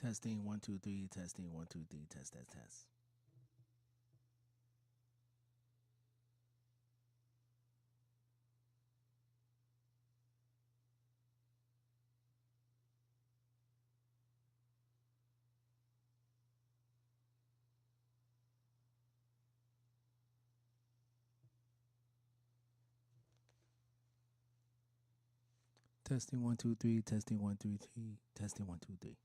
Testing 1 2 3. Testing 1 2 3. Test test test. Testing 1 2 3. Testing 1 2 3. Testing 1 2 3.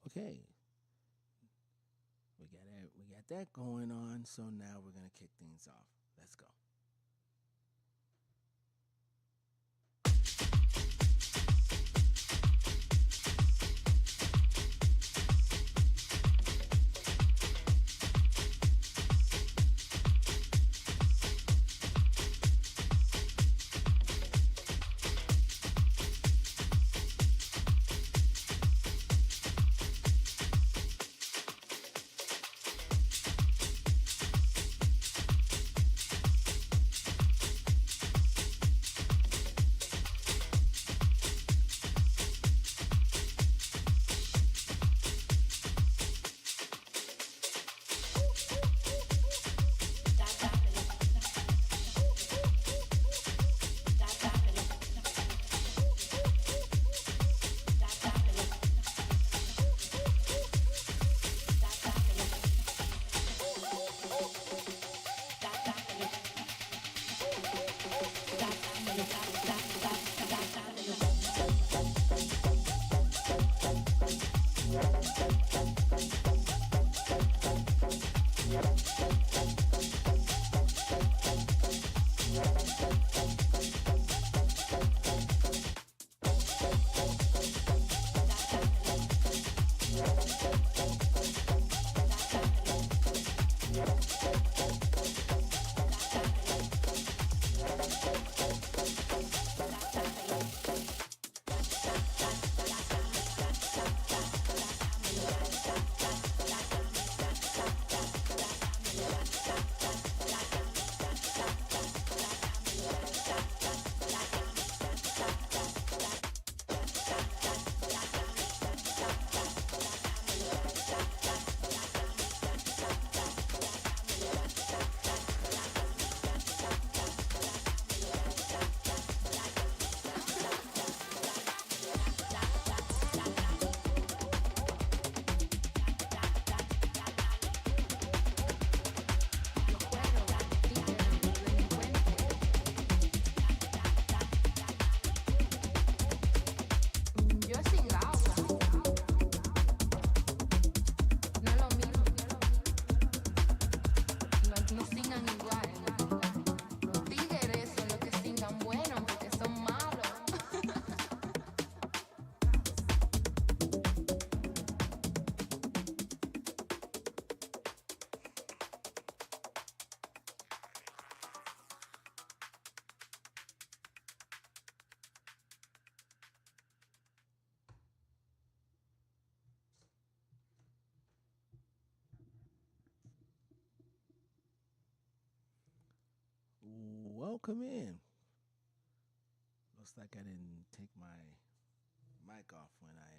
Okay, we got that going on. So now we're gonna kick things off. Let's go. Welcome in. Looks like I didn't take my mic off when I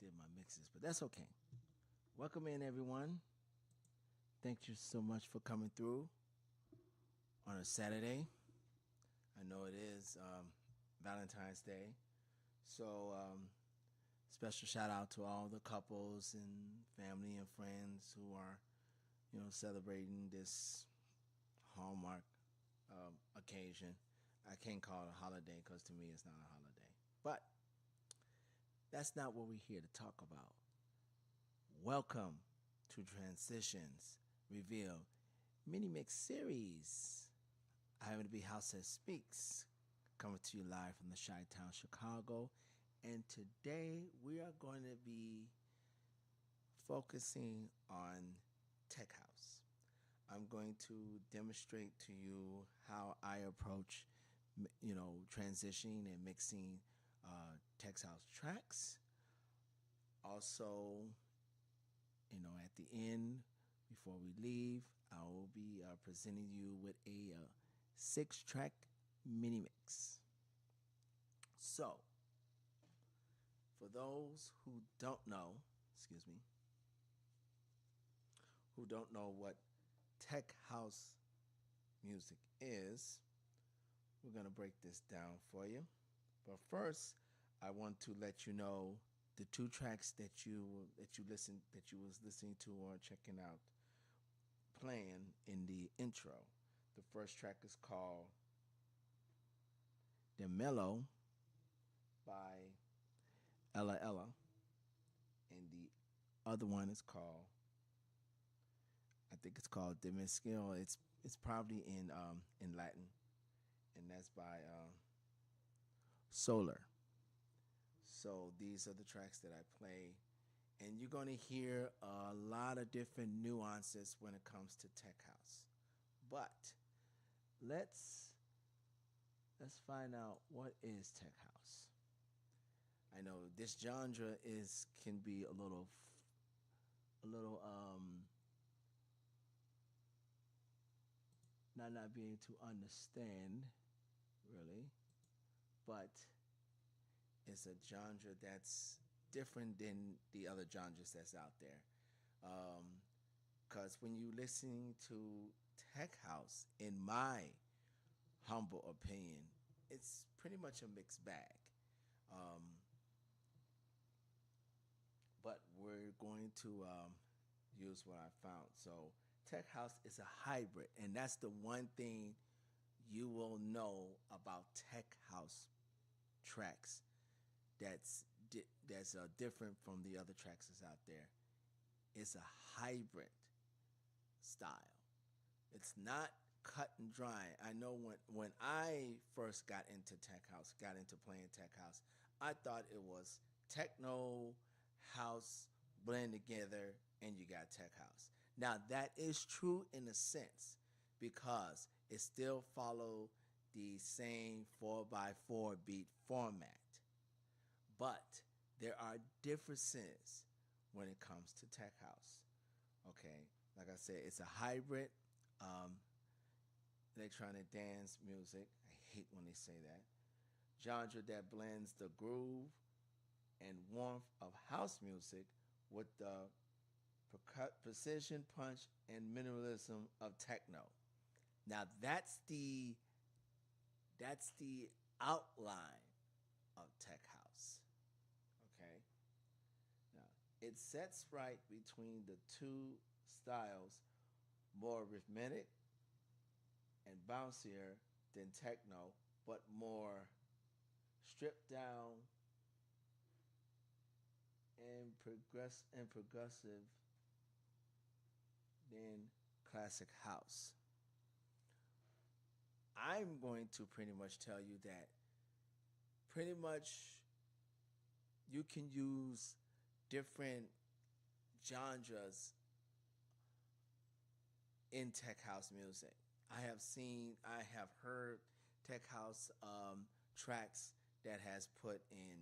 did my mixes, but that's okay. Welcome in, everyone. Thank you so much for coming through on a Saturday. I know it is Valentine's Day, so special shout out to all the couples and family and friends who are, celebrating this hallmark occasion. I can't call it a holiday because to me it's not a holiday. But that's not what we're here to talk about. Welcome to Transitions Reveal Mini Mix Series. I happen to be House that Speaks, coming to you live from the Chi-Town, Chicago. And today we are going to be focusing on tech house. I'm going to demonstrate to you how I approach, transitioning and mixing tech house tracks. Also, at the end, before we leave, I will be presenting you with a 6-track mini mix. So, for those who don't know, who don't know what tech house music is, we're going to break this down for you. But first, I want to let you know the 2 tracks that you was listening to or checking out playing in the intro. The first track is called "The Mellow" by Ella Ella, and the other one is called, I think it's called "De Mesquil." It's probably in Latin, and that's by Solar. So these are the tracks that I play, and you're going to hear a lot of different nuances when it comes to tech house. But let's find out what is tech house. I know this genre can be a little not being to understand really, but it's a genre that's different than the other genres that's out there. Because when you listen to tech house, in my humble opinion, it's pretty much a mixed bag. Um, but we're going to use what I found. So tech house is a hybrid, and that's the one thing you will know about tech house tracks that's different from the other tracks that's out there. It's a hybrid style. It's not cut and dry. I know when I first got into tech house, got into playing tech house, I thought it was techno house blend together and you got tech house. Now that is true in a sense because it still follow the same 4x4 beat format. But there are differences when it comes to tech house. Okay, like I said, it's a hybrid electronic dance music. I hate when they say that. Genre that blends the groove and warmth of house music with the precision punch and minimalism of techno. Now that's the outline of tech house. Okay. Now it sets right between the 2 styles, more rhythmic and bouncier than techno, but more stripped down and percussive than classic house. I'm going to pretty much tell you that pretty much you can use different genres in tech house music. I have heard tech house tracks that has put in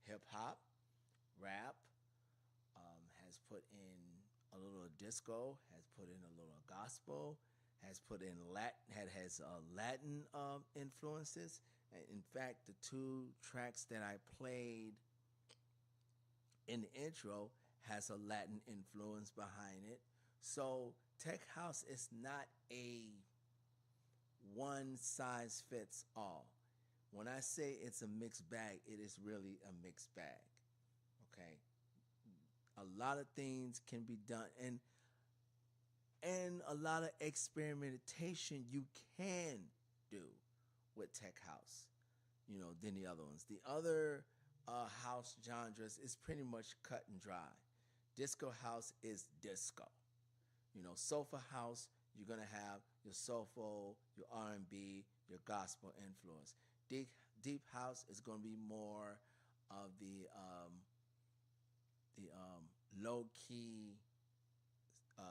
hip hop, rap, has put in a little disco, has put in a little gospel, has put in has Latin influences. And in fact, the 2 tracks that I played in the intro has a Latin influence behind it. So tech house is not a one size fits all. When I say it's a mixed bag, it is really a mixed bag. Okay, a lot of things can be done, and a lot of experimentation you can do with tech house, than the other ones. The other house genres is pretty much cut and dry. Disco house is disco. Sofa house, you're gonna have your soulful, your R&B, your gospel influence. Deep house is gonna be more of the low key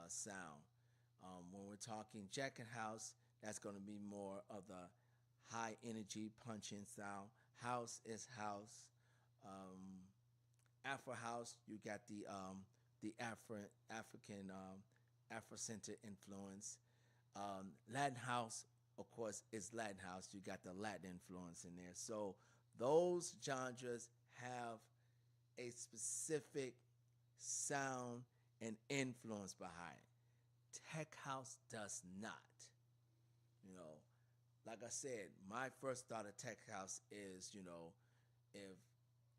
sound. When we're talking jacket house, that's going to be more of the high energy punching style. House is house. Um, Afro house, you got the African Afrocentric influence. Latin house, of course, is Latin house. You got the Latin influence in there. So those genres have a specific sound and influence behind it. Tech house does not. You know, like I said, my first thought of tech house is, if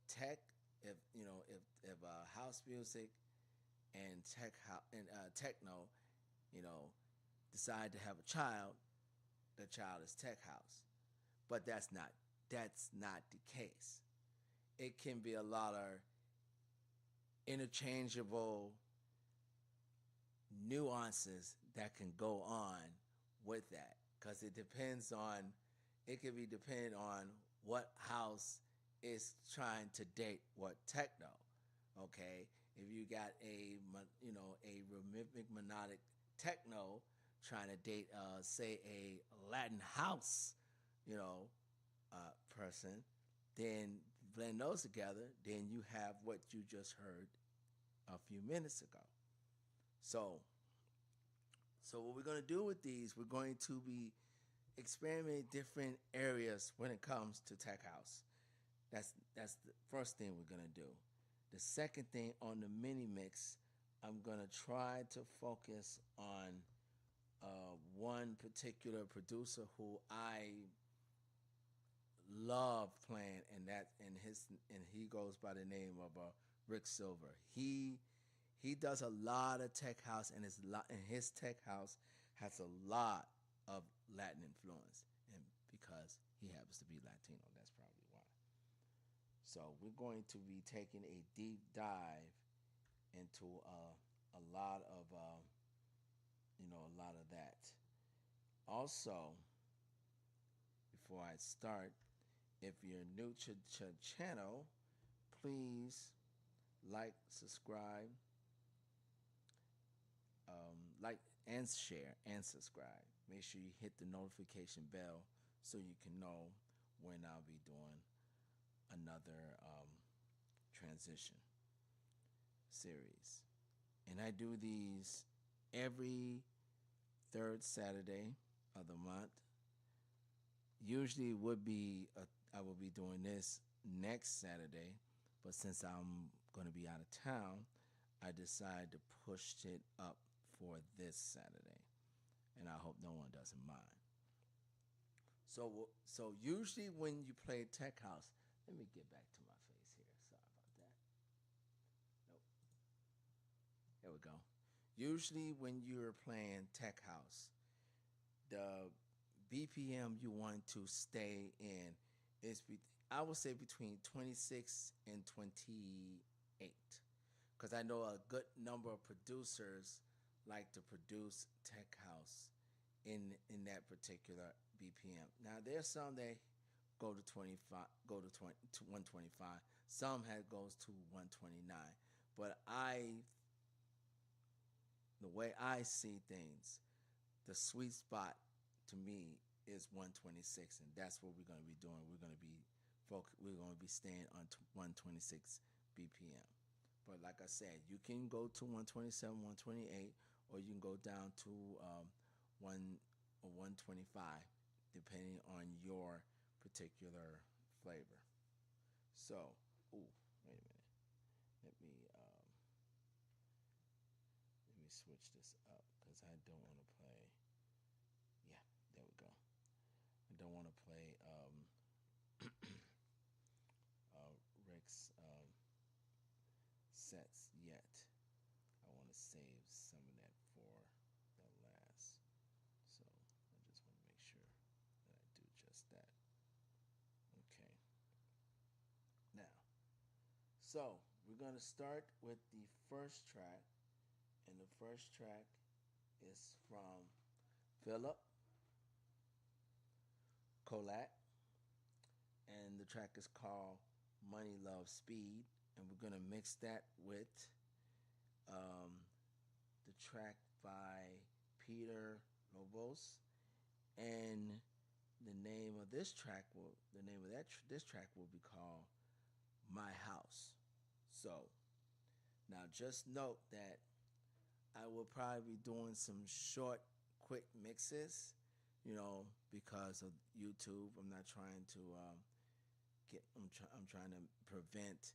tech, if house music and techno, you know, decide to have a child, the child is tech house. But that's not the case. It can be a lot of interchangeable nuances that can go on with that because it can be depend on what house is trying to date what techno. Okay, if you got a rhythmic melodic techno trying to date say a Latin house, you know, person, then blend those together, then you have what you just heard a few minutes ago. So, so what we're going to do with these, we're going to be experimenting different areas when it comes to tech house. That's the first thing we're going to do. The second thing on the mini mix, I'm going to try to focus on one particular producer who I love playing, and he goes by the name of Rick Silver. He does a lot of tech house, and his tech house has a lot of Latin influence, and because he happens to be Latino, that's probably why. So we're going to be taking a deep dive into a lot of that. Also, before I start, if you're new to the channel, please subscribe, like and share and subscribe. Make sure you hit the notification bell so you can know when I'll be doing another transition series. And I do these every third Saturday of the month. Usually I will be doing this next Saturday, but since I'm going to be out of town, I decided to push it up for this Saturday, and I hope no one doesn't mind. So usually when you play tech house, let me get back to my face here. Sorry about that. Nope. There we go. Usually when you're playing tech house, the BPM you want to stay in is I would say between 26 and 28, because I know a good number of producers like to produce tech house in that particular BPM. Now there's some that go to 25, go to 20 to 125. Some goes to 129. But the way I see things, the sweet spot to me is 126, and that's what we're going to be doing. We're going to be staying on 126 BPM. But like I said, you can go to 127, 128, or you can go down to 125, depending on your particular flavor. So, ooh, wait a minute. Let me switch this up because I don't want to play. Yeah, there we go. I don't want to play Rick's sets yet. I want to save some of that for the last. So I just want to make sure that I do just that. Okay. Now, so we're going to start with the first track, and the first track is from Philip Colak, and the track is called Money, Love, Speed, and we're going to mix that with the track by Peter Lobos, and the name of this track will the name of this track will be called My House. So now just note that I will probably be doing some short, quick mixes, because of YouTube. I'm not trying to I'm trying to prevent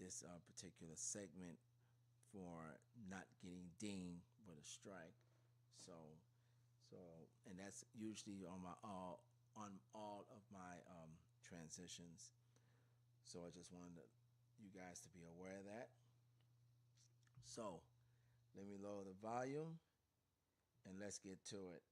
this particular segment for not getting dinged with a strike. So, so, and that's usually on all of my transitions. So I just wanted you guys to be aware of that. So let me lower the volume and let's get to it.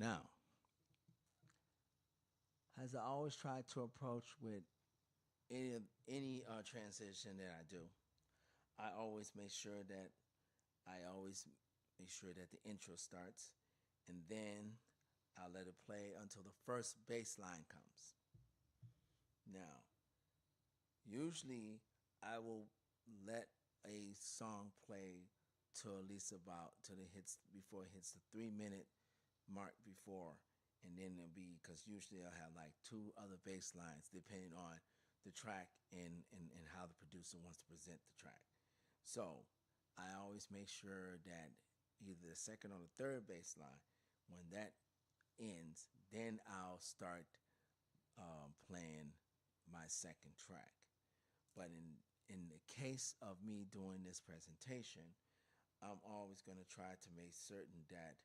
Now, as I always try to approach with any transition that I do, I always make sure that the intro starts, and then I'll let it play until the first bass line comes. Now, usually I will let a song play to at least about till it hits before it hits the 3 minute mark before, and then it'll be because usually I'll have like two other bass lines depending on the track and how the producer wants to present the track. So I always make sure that either the second or the third bass line, when that ends, then I'll start playing my second track. But in the case of me doing this presentation, I'm always going to try to make certain that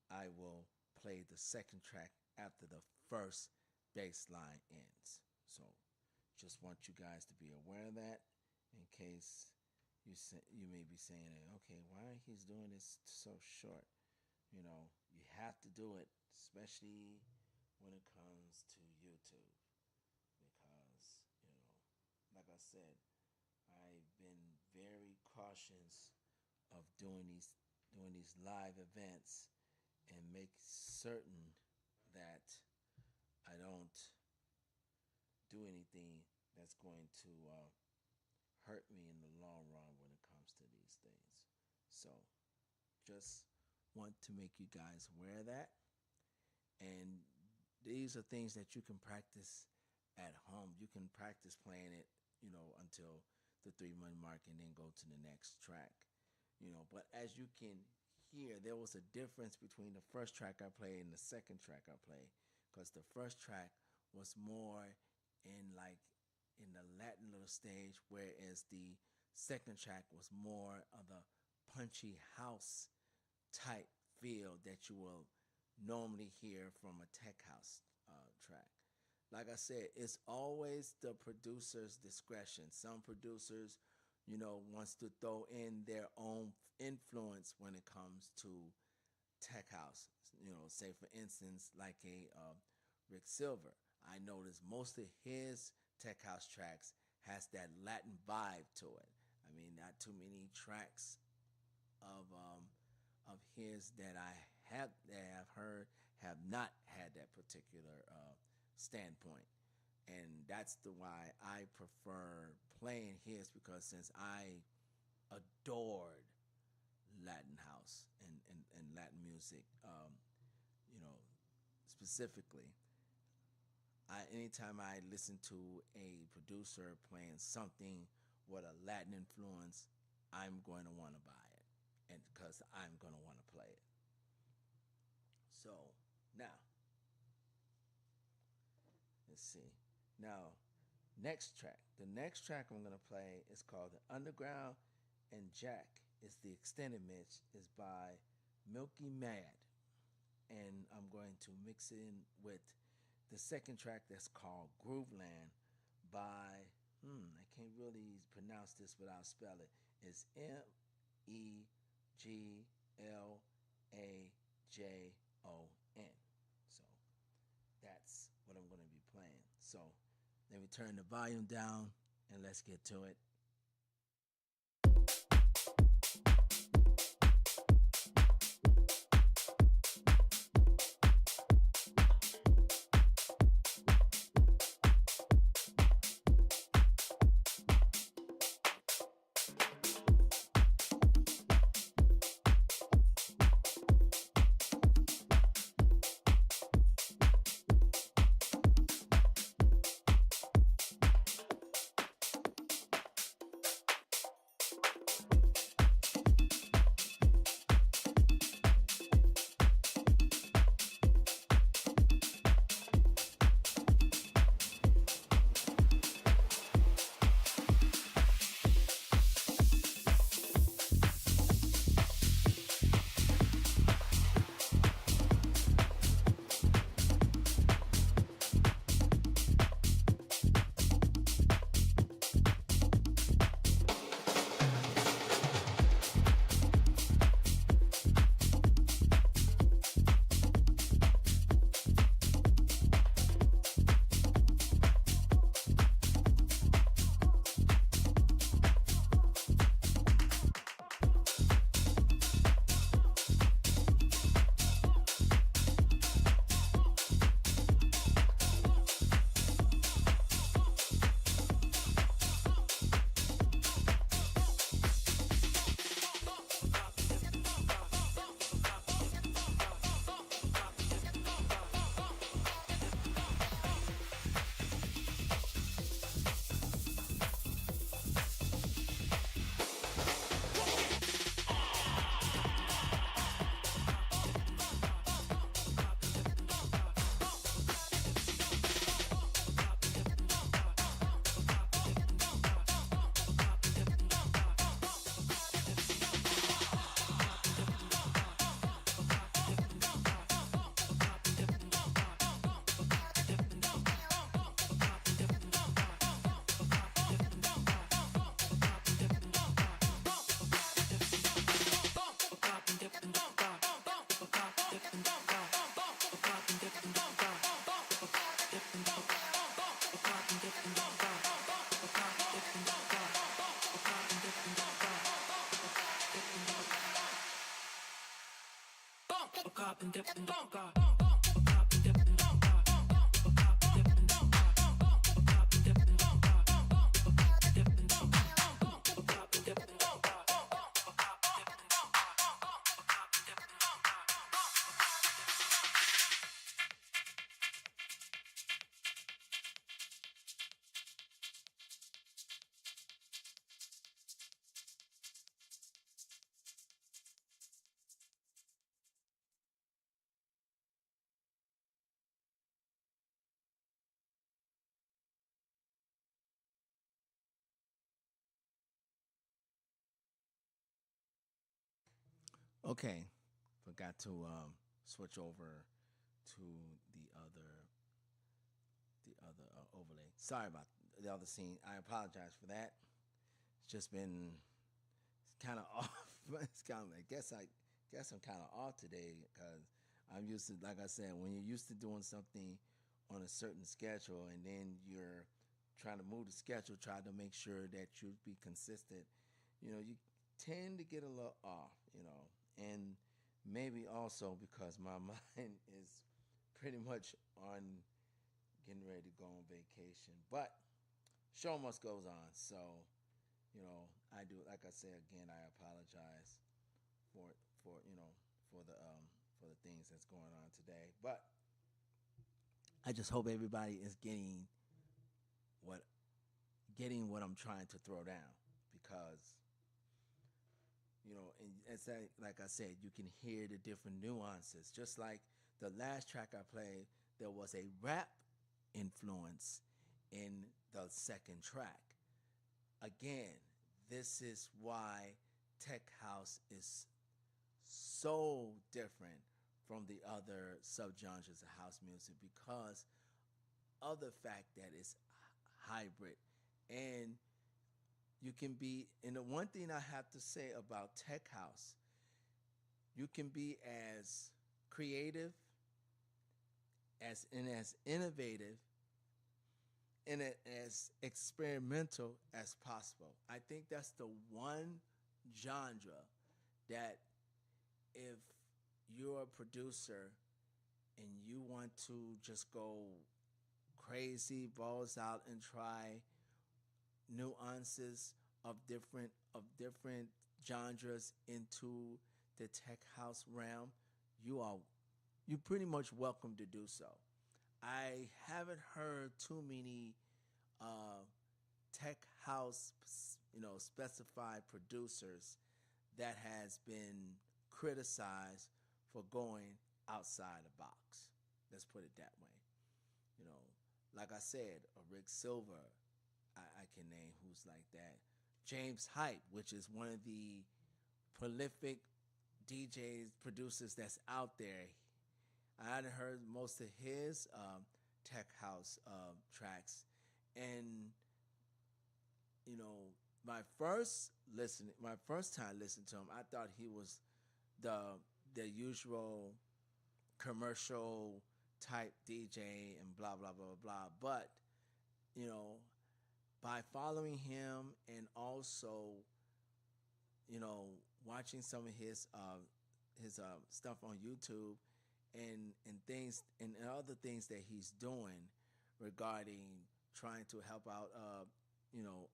I will play the second track after the first bass line ends. So just want you guys to be aware of that in case you may be saying, okay, why he's doing this so short? You know, you have to do it, especially when it comes to YouTube, because like I said, I've been very cautious of doing these live events and make certain that I don't do anything that's going to hurt me in the long run when it comes to these things. So just want to make you guys aware of that. And these are things that you can practice at home. You can practice playing it, until the 3-minute mark and then go to the next track. But as you can hear, there was a difference between the first track I played and the second track I played, because the first track was more in the Latin little stage, whereas the second track was more of the punchy house type feel that you will normally hear from a tech house track. Like I said, it's always the producer's discretion. Some producers, wants to throw in their own influence when it comes to tech house. Say for instance, like a Rick Silver. I noticed most of his tech house tracks has that Latin vibe to it. I mean, not too many tracks of his that I have heard have not had that particular standpoint, and that's the why I prefer playing his, because since I adored Latin house and Latin music, specifically, anytime I listen to a producer playing something with a Latin influence, I'm going to want to buy it, and because I'm going to want to play it. So now, let's see. Now, next track. The next track I'm going to play is called The Underground and Jack. It's the extended mix. It's by Milky Mad. And I'm going to mix it in with the second track that's called Grooveland by, I can't really pronounce this without spell it. It's Meglajon. So that's what I'm going to be playing. So let me turn the volume down and let's get to it. Okay, forgot to switch over to the other overlay. Sorry about the other scene. I apologize for that. It's just been kind of off. It's kind of, I guess I'm kind of off today because I'm used to, like I said, when you're used to doing something on a certain schedule and then you're trying to move the schedule, try to make sure that you be consistent. You tend to get a little off. And maybe also because my mind is pretty much on getting ready to go on vacation. But show must goes on. So, I do, like I said again, I apologize for for the things that's going on today. But I just hope everybody is what getting what I'm trying to throw down, because and like I said, you can hear the different nuances. Just like the last track I played, there was a rap influence in the second track. Again, this is why tech house is so different from the other subgenres of house music, because of the fact that it's hybrid. And you can be, and the one thing I have to say about tech house, you can be as creative as innovative and as experimental as possible. I think that's the one genre that, if you're a producer and you want to just go crazy, balls out, and try nuances of different genres into the tech house realm, you pretty much welcome to do so. I haven't heard too many uh, tech house, specified producers that has been criticized for going outside the box. Let's put it that way. You know, like I said, a Rick Silver, I can name who's like that. James Hype, which is one of the prolific DJs, producers that's out there. I hadn't heard most of his tech house tracks, and my first time listening to him, I thought he was the usual commercial type DJ and blah blah blah blah. But you know, by following him and also watching some of his stuff on YouTube and things and other things that he's doing regarding trying to help out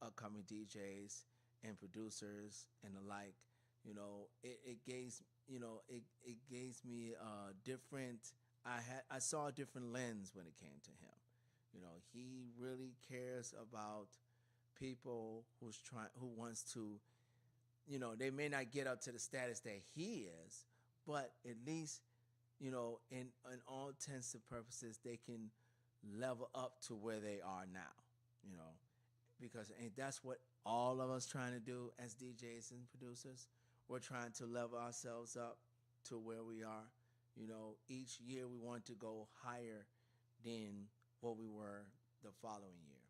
upcoming DJs and producers and the like. It gave me a different. I saw a different lens when it came to him. He really cares about people who wants to. They may not get up to the status that he is, but at least in all intents and purposes, they can level up to where they are now. Because ain't that's what all of us trying to do as DJs and producers. We're trying to level ourselves up to where we are. Each year we want to go higher than what we were the following year.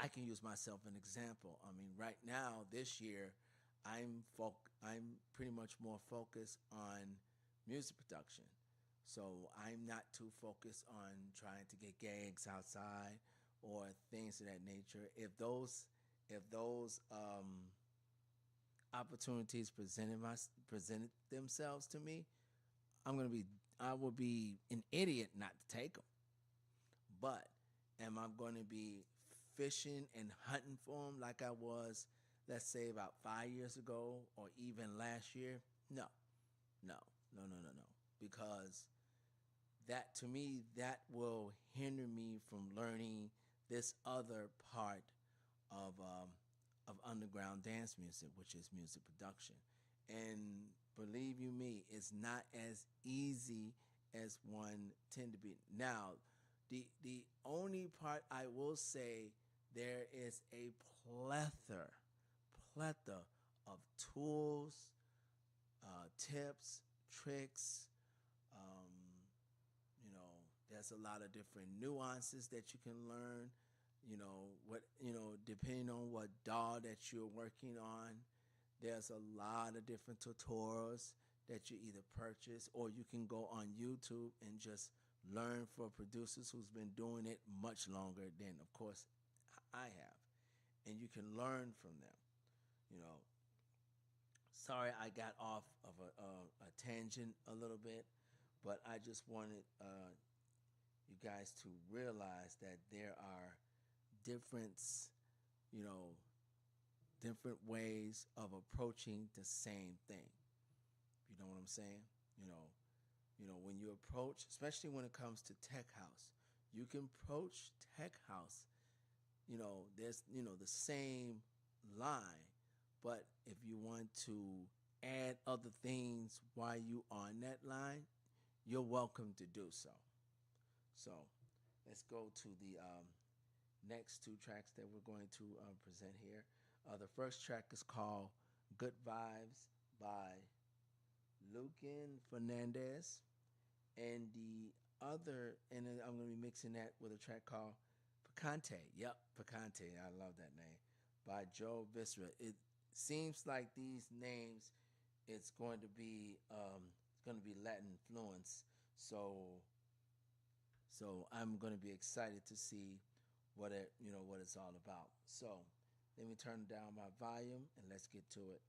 I can use myself an example. I mean, right now this year, I'm pretty much more focused on music production. So I'm not too focused on trying to get gigs outside or things of that nature. If those opportunities presented themselves to me, I will be an idiot not to take them. But am I going to be fishing and hunting for them like I was, let's say, about 5 years ago or even last year? No, no, no, no, no, no. Because that, to me, that will hinder me from learning this other part of underground dance music, which is music production. And believe you me, it's not as easy as one tend to be. Now, the only part I will say, there is a plethora of tools, tips, tricks. Um, there's a lot of different nuances that you can learn. Depending on what DAW that you're working on, there's a lot of different tutorials that you either purchase or you can go on YouTube and just learn for producers who's been doing it much longer than, of course, I have. And you can learn from them. You know, sorry I got off of a tangent a little bit, but I just wanted you guys to realize that there are different, you know, different ways of approaching the same thing. You know what I'm saying? When you approach, especially when it comes to tech house, you can approach tech house. There's the same line, but if you want to add other things while you on that line, you're welcome to do so. So let's go to the next two tracks that we're going to present here. The first track is called Good Vibes by Lucan Fernandez. And the other, and then I'm going to be mixing that with a track called Picante. Yep, Picante. I love that name. By Joe Viscera. It seems like these names, it's going to be Latin influence. So I'm going to be excited to see what it's all about. So let me turn down my volume and let's get to it.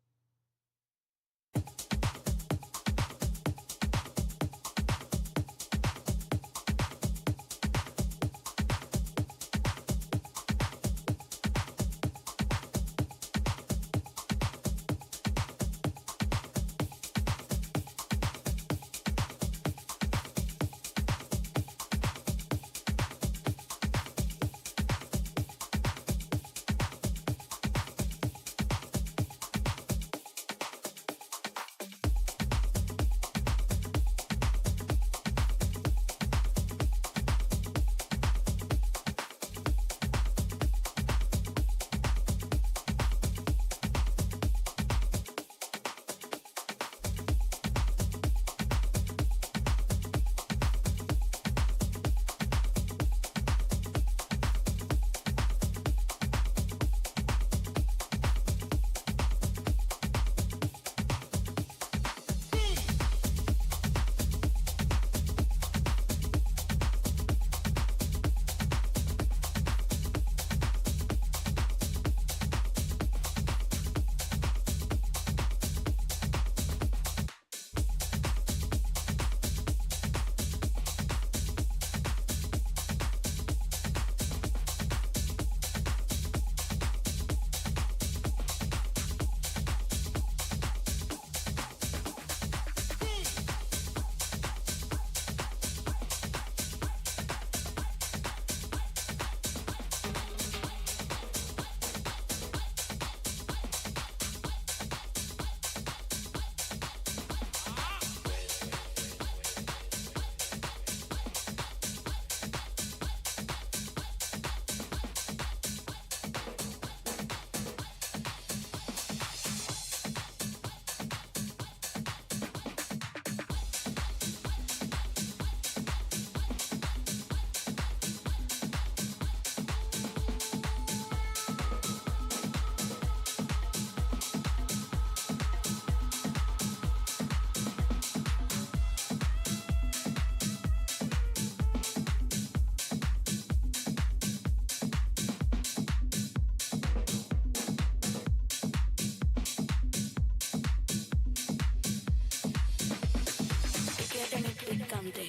picante.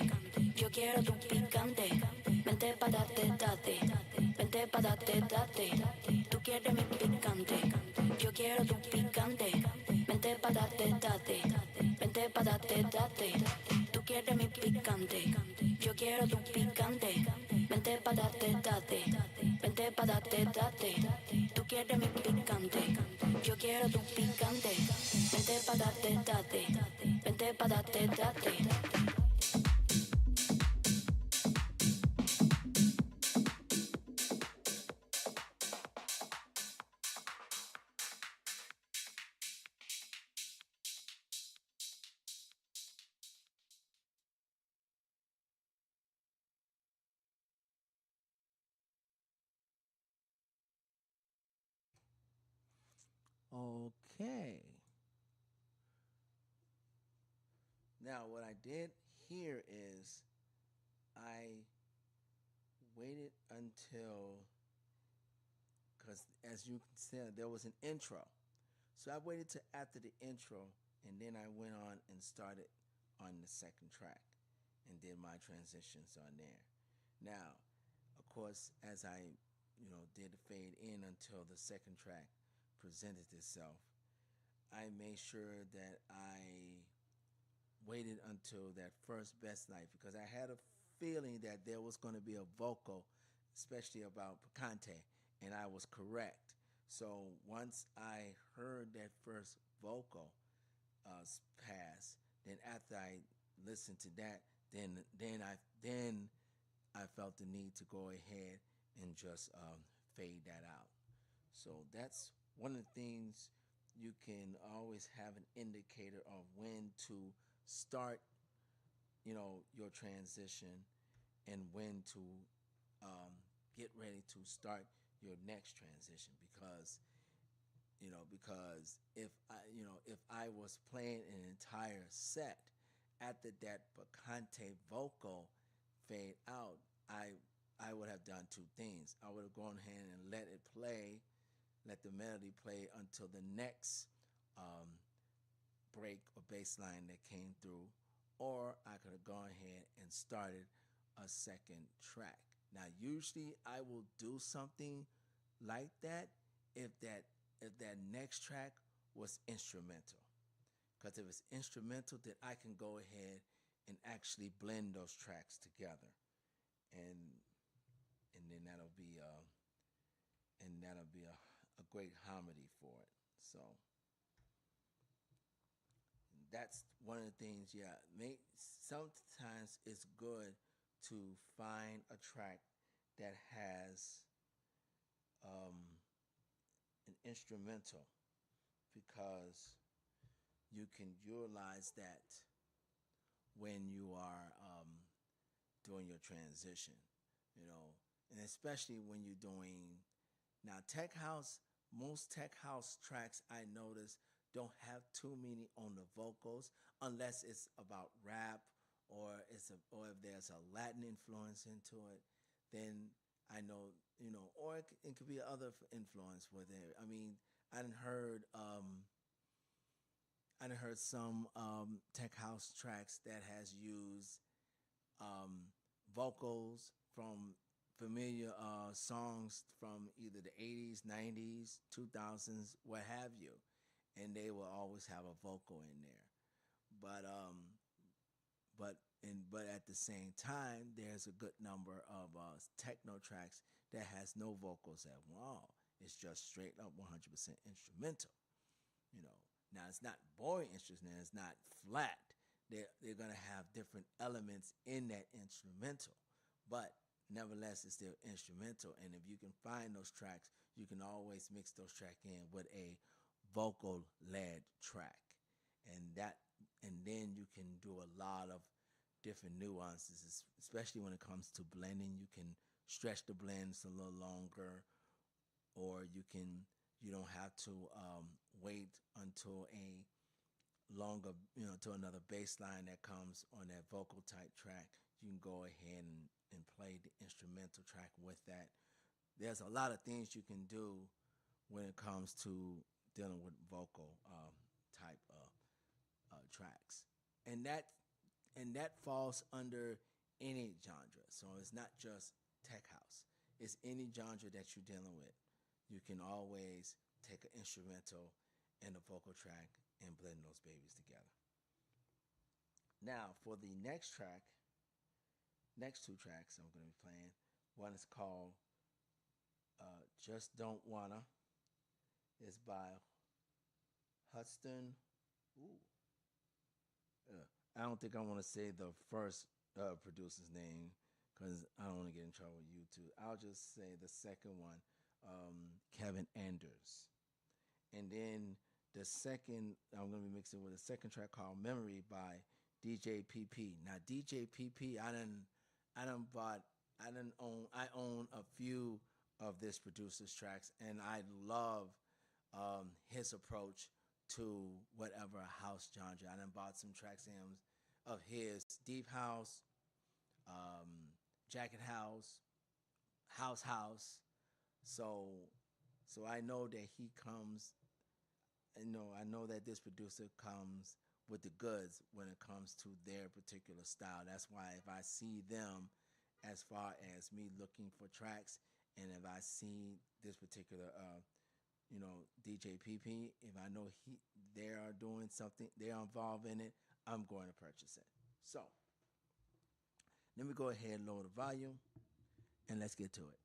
Yo quiero tu picante. Vente pa' date. Vente pa' date. Tú quieres mi picante. Yo quiero tu picante. Vente pa' date. Vente pa' date. Tú quieres mi picante. Yo quiero tu picante. Vente pa' date. Vente pa' date. Tú quieres mi picante. Yo quiero tu picante. Vente pa' date. Vente pa' date. Okay. Now, what I did here is I waited until, because as you can see, there was an intro. So I waited to after the intro, and then I went on and started on the second track and did my transitions on there. Now, of course, as I, did the fade in until the second track presented itself, I made sure that I waited until that first best light because I had a feeling that there was going to be a vocal, especially about picante, and I was correct. So once I heard that first vocal pass, then after I listened to that, then I felt the need to go ahead and just fade that out. So that's one of the things you can always have an indicator of when to start, your transition and when to um, get ready to start your next transition because if I was playing an entire set after that picante vocal fade out, I would have done two things. I would have gone ahead and let the melody play until the next um, break or bass line that came through, or I could have gone ahead and started a second track. Now, usually I will do something like that if that if that next track was instrumental. Because if it's instrumental, then I can go ahead and actually blend those tracks together, and and then that'll be a great harmony for it. So that's one of the things. Yeah, sometimes it's good to find a track that has an instrumental because you can utilize that when you are doing your transition, and especially when you're doing now tech house. Most tech house tracks I notice don't have too many on the vocals unless it's about rap or if there's a Latin influence into it, then I know or it could be other influence with it. I mean, I done heard some tech house tracks that has used vocals from familiar songs from either the 80s, 90s, 2000s, what have you, and they will always have a vocal in there. But but at the same time, there's a good number of techno tracks that has no vocals at all. It's just straight up 100% instrumental. You know, now it's not boring instrumental. It's not flat. They're gonna have different elements in that instrumental, but nevertheless, it's still instrumental. And if you can find those tracks, you can always mix those tracks in with a vocal led track, and then you can do a lot of different nuances, especially when it comes to blending. You can stretch the blends a little longer, or you don't have to wait until a longer, to another bass line that comes on that vocal type track. You can go ahead and play the instrumental track with that. There's a lot of things you can do when it comes to dealing with vocal type tracks, and and that falls under any genre. So it's not just tech house. It's any genre that you're dealing with. You can always take an instrumental and a vocal track and blend those babies together. Now, for the next track, next two tracks I'm going to be playing, one is called Just Don't Wanna. It's by Hudson. Ooh. I don't think I want to say the first producer's name because I don't want to get in trouble with YouTube. I'll just say the second one, Kevin Anders. And then the second, I'm going to be mixing with a second track called Memory by DJ PP. Now, DJ PP, I own a few of this producer's tracks, and I love his approach to whatever house genre. I done bought some tracks of his, deep house, jacket house. So I know that he comes. I know that this producer comes with the goods when it comes to their particular style. That's why if I see them, as far as me looking for tracks, and if I see this particular DJ PP, if I know they are doing something, they are involved in it, I'm going to purchase it. So let me go ahead and lower the volume, and let's get to it.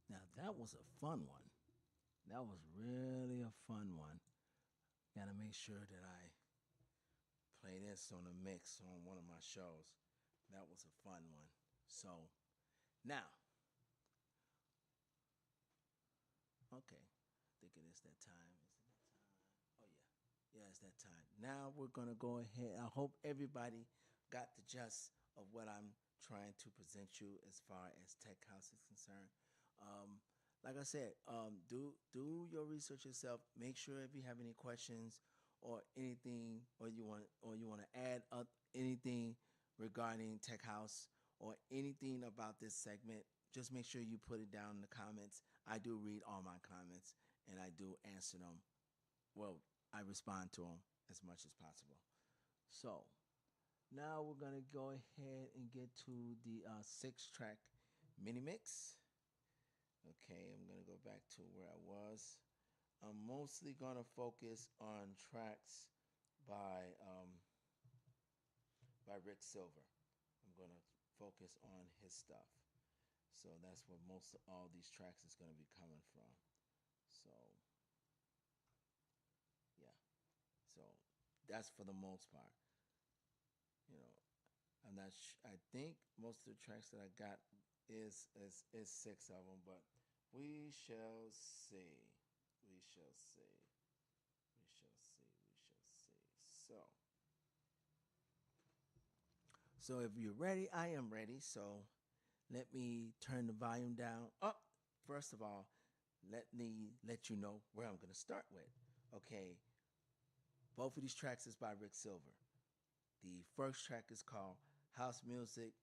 Now that was a fun one. That was really a fun one. Gotta make sure that I play this on a mix on one of my shows. That was a fun one. So now, okay, I think it is that time. Is it that time? Oh yeah, yeah, it's that time. Now we're gonna go ahead. I hope everybody got the gist of what I'm trying to present you as far as tech house is concerned. like I said, do your research yourself. Make sure if you have any questions or anything, or you want to add up anything regarding tech house or anything about this segment, just make sure you put it down in the comments. I do read all my comments and I do answer them. Well, I respond to them as much as possible. So now we're gonna go ahead and get to the 6-track mini mix. Okay, I'm gonna go back to where I was. I'm mostly gonna focus on tracks by Rick Silver. I'm gonna focus on his stuff. So that's where most of all these tracks is gonna be coming from. So yeah, so that's for the most part. You know, I'm not. I think most of the tracks that I got is 6 of them, but we shall see. We shall see. We shall see. We shall see. So if you're ready, I am ready. So let me turn the volume down. Up. First of all, let me let you know where I'm going to start with. Okay. Both of these tracks is by Rick Silver. The first track is called House Music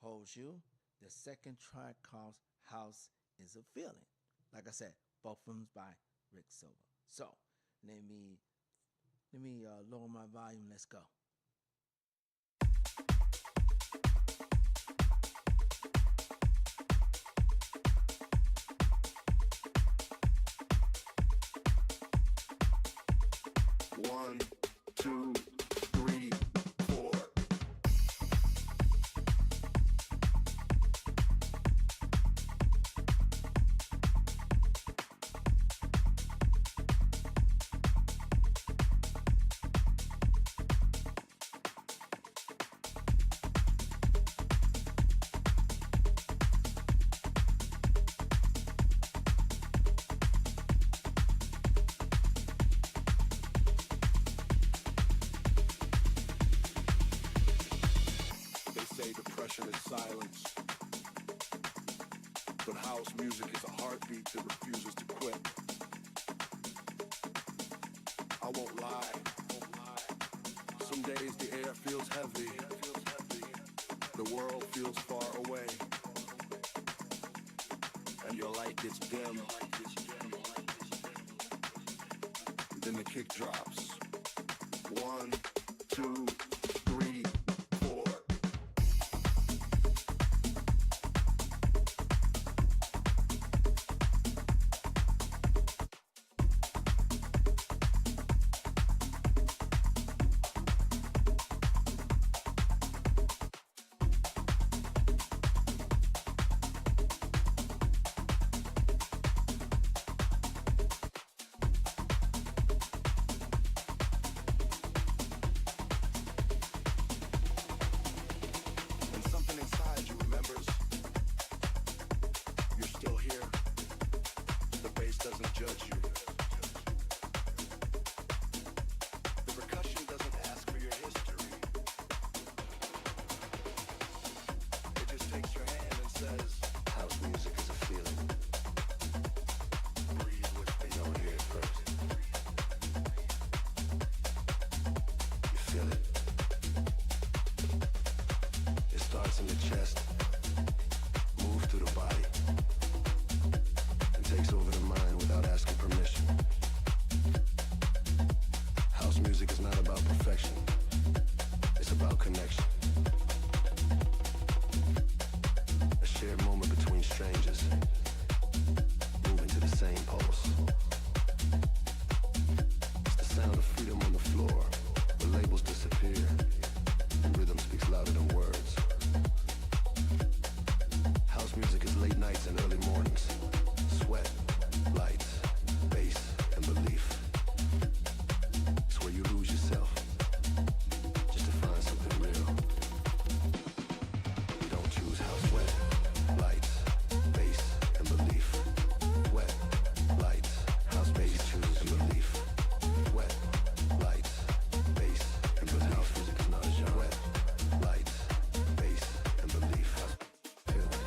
Holds You. The second track called House is a Feeling. Like I said, both of them by Rick Silver. So let me lower my volume. Let's go. One, two, three, four. Depression is silence, but house music is a heartbeat that refuses to quit. I won't lie. Some days the air feels heavy. The world feels far away. And your light gets dim. Then the kick drops. 1, 2, 3, 4. Doesn't judge you. The percussion doesn't ask for your history. It just takes your hand and says, house music is a feeling. Breathe with me. You don't hear it first. You feel it. It starts in the chest, moves through the body, takes over the mind without asking permission. House music is not about perfection. It's about connection. A shared moment between strangers, moving to the same pulse. It's the sound of freedom on the floor, where labels disappear and rhythm speaks louder than words. House music is late nights and early mornings. Sweat, lights, bass, and belief. It's where you lose yourself, just to find something real. You don't choose house. Sweat, lights, bass, and belief. Sweat, lights, house, bass, choose and belief. Sweat, lights, bass, and belief. House music is not a genre. Sweat, lights, bass, and belief. Feel it.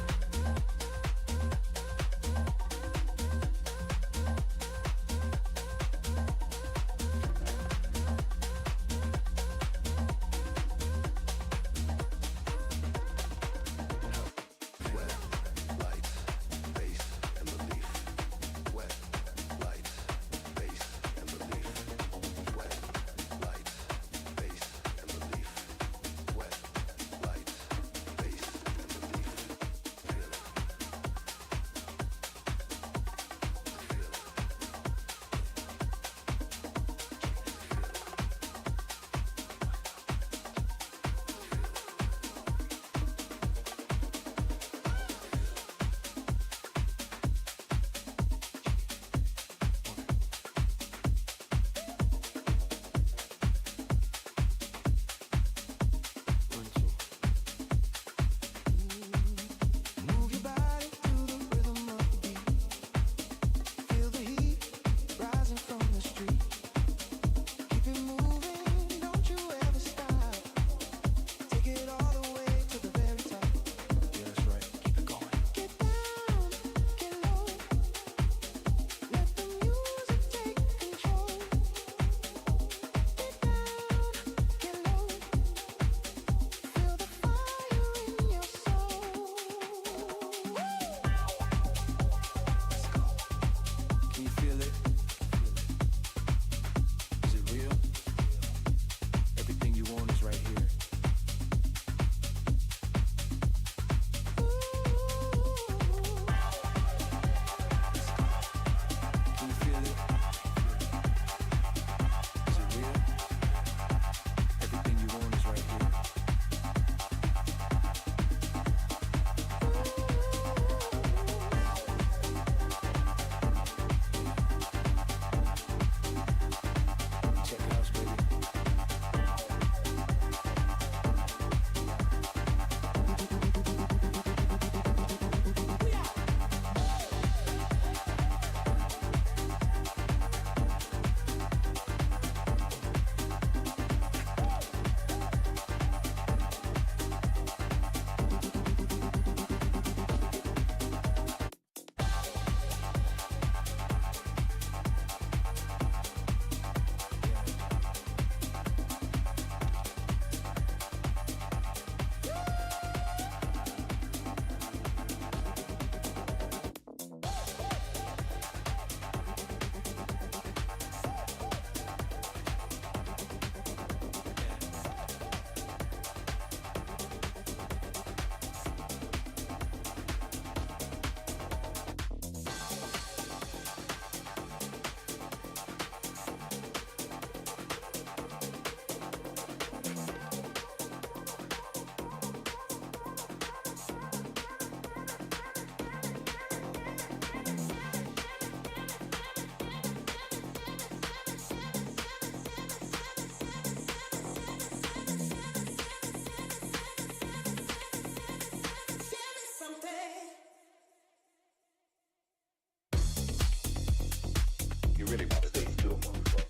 really want to stay still, motherfucker.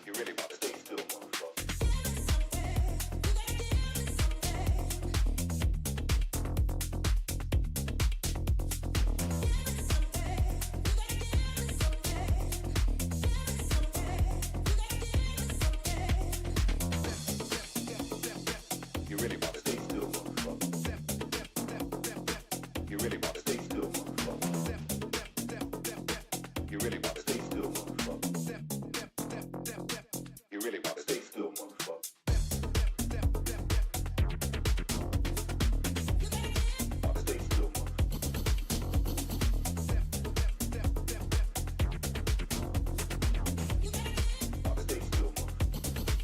You really want to stay still, motherfucker. You really want to stay still, motherfucker. You really want to stay still, motherfucker. You really want to stay still, motherfucker. You really want to stay still, motherfucker. Want to stay still, want to stay still, want to stay still, want to stay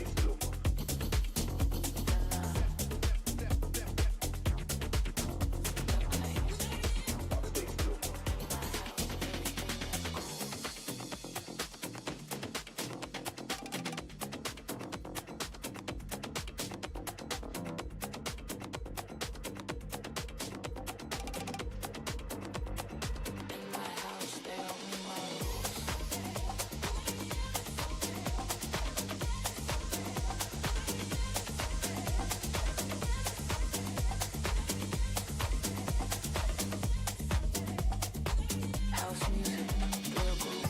still. House music, real groove.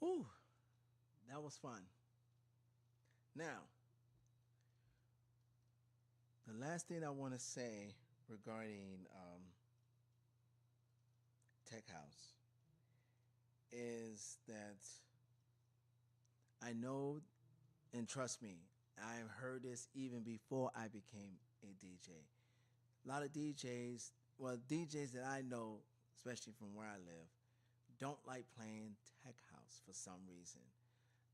Ooh, that was fun. Now, the last thing I want to say regarding tech house is that I know, and trust me, I've heard this even before I became a DJ. A lot of DJs, well, DJs that I know, especially from where I live, don't like playing tech house for some reason.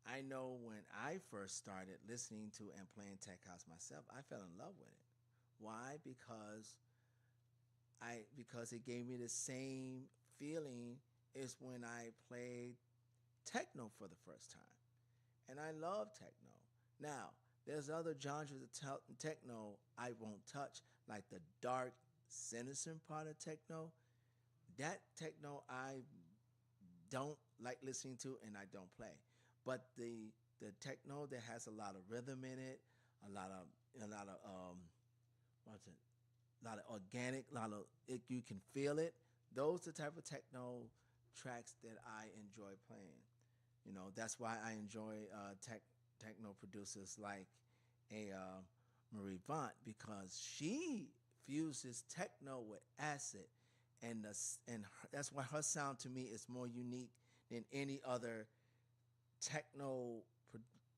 I know when I first started listening to and playing tech house myself, I fell in love with it. Why? Because it gave me the same feeling as when I played techno for the first time. And I love techno. Now, there's other genres of techno I won't touch, like the dark, sinister part of techno. That techno I don't like listening to and I don't play. But the techno that has a lot of rhythm in it, a lot of what's it? A lot of organic, a lot of it, you can feel it. Those the type of techno tracks that I enjoy playing. That's why I enjoy techno producers like a Marie Vaught because she fuses techno with acid, that's why her sound to me is more unique than any other techno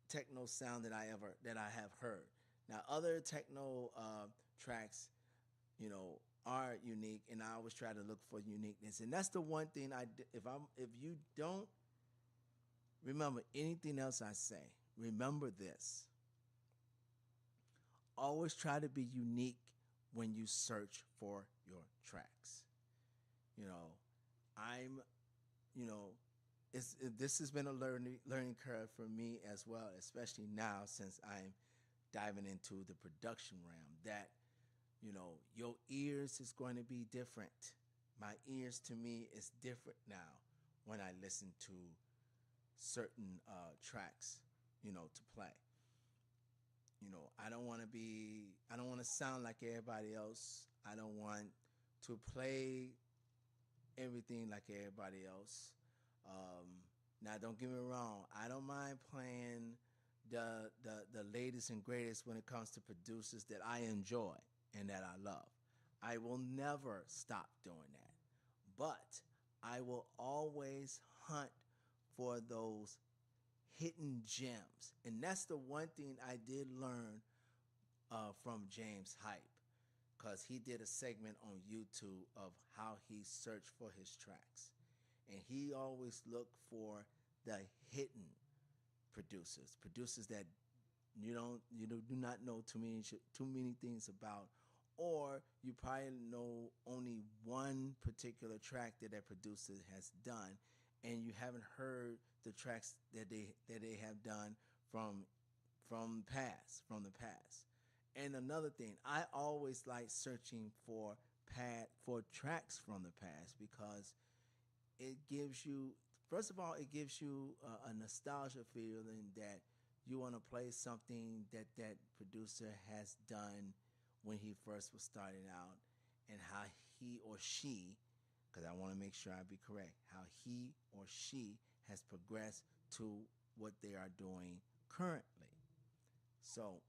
techno sound that I have heard. Now, other techno tracks, are unique, and I always try to look for uniqueness. And that's the one thing if you don't remember anything else I say, remember this. Always try to be unique when you search for your tracks. You know, I'm, you know, this has been a learning curve for me as well, especially now since I'm diving into the production realm. That your ears is going to be different. My ears to me is different now when I listen to certain tracks, to play. I don't want to sound like everybody else. I don't want to play everything like everybody else. Now, don't get me wrong. I don't mind playing the latest and greatest when it comes to producers that I enjoy and that I love. I will never stop doing that. But I will always hunt for those hidden gems. And that's the one thing I did learn from James Hype, because he did a segment on YouTube of how he searched for his tracks. And he always looked for the hidden producers that do not know too many things about, or you probably know only one particular track that that producer has done, and you haven't heard the tracks that they have done from the past. And another thing, I always like searching for tracks from the past, because it gives you, first of all, it gives you a nostalgia feeling that you want to play something that that producer has done when he first was starting out, and how he or she, because I want to make sure I be correct, how he or she has progressed to what they are doing currently. So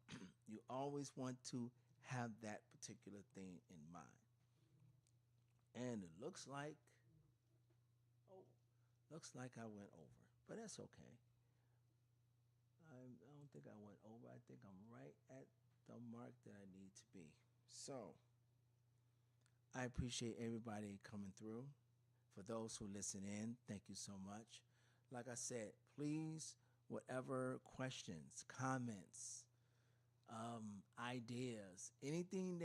you always want to have that particular thing in mind. And it looks like I went over, but that's okay. I don't think I went over. I think I'm right at the mark that I need to be. So I appreciate everybody coming through. For those who listen in, thank you so much. Like I said, please, whatever questions, comments, ideas, anything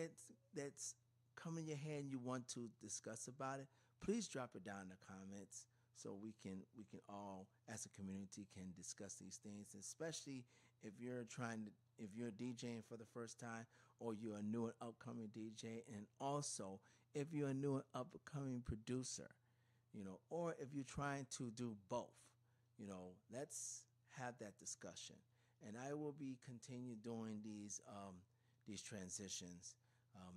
that's come in your head and you want to discuss about it, please drop it down in the comments so we can all as a community can discuss these things, especially if you're DJing for the first time, or you're a new and upcoming DJ, and also if you're a new and upcoming producer, or if you're trying to do both, let's have that discussion. And I will be continue doing these transitions.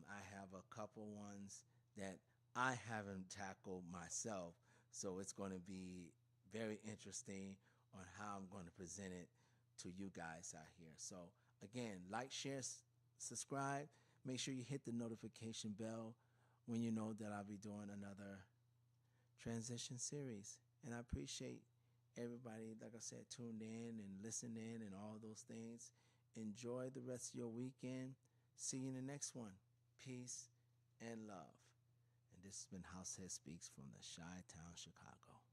I have a couple ones that I haven't tackled myself, so it's going to be very interesting on how I'm going to present it to you guys out here. So again, like, share, subscribe. Make sure you hit the notification bell when you know that I'll be doing another transition series. And I appreciate Everybody, like I said, tuned in and listened in and all those things. Enjoy the rest of your weekend. See you in the next one. Peace and love. And this has been Househead Speaks from the Chi-Town, Chicago.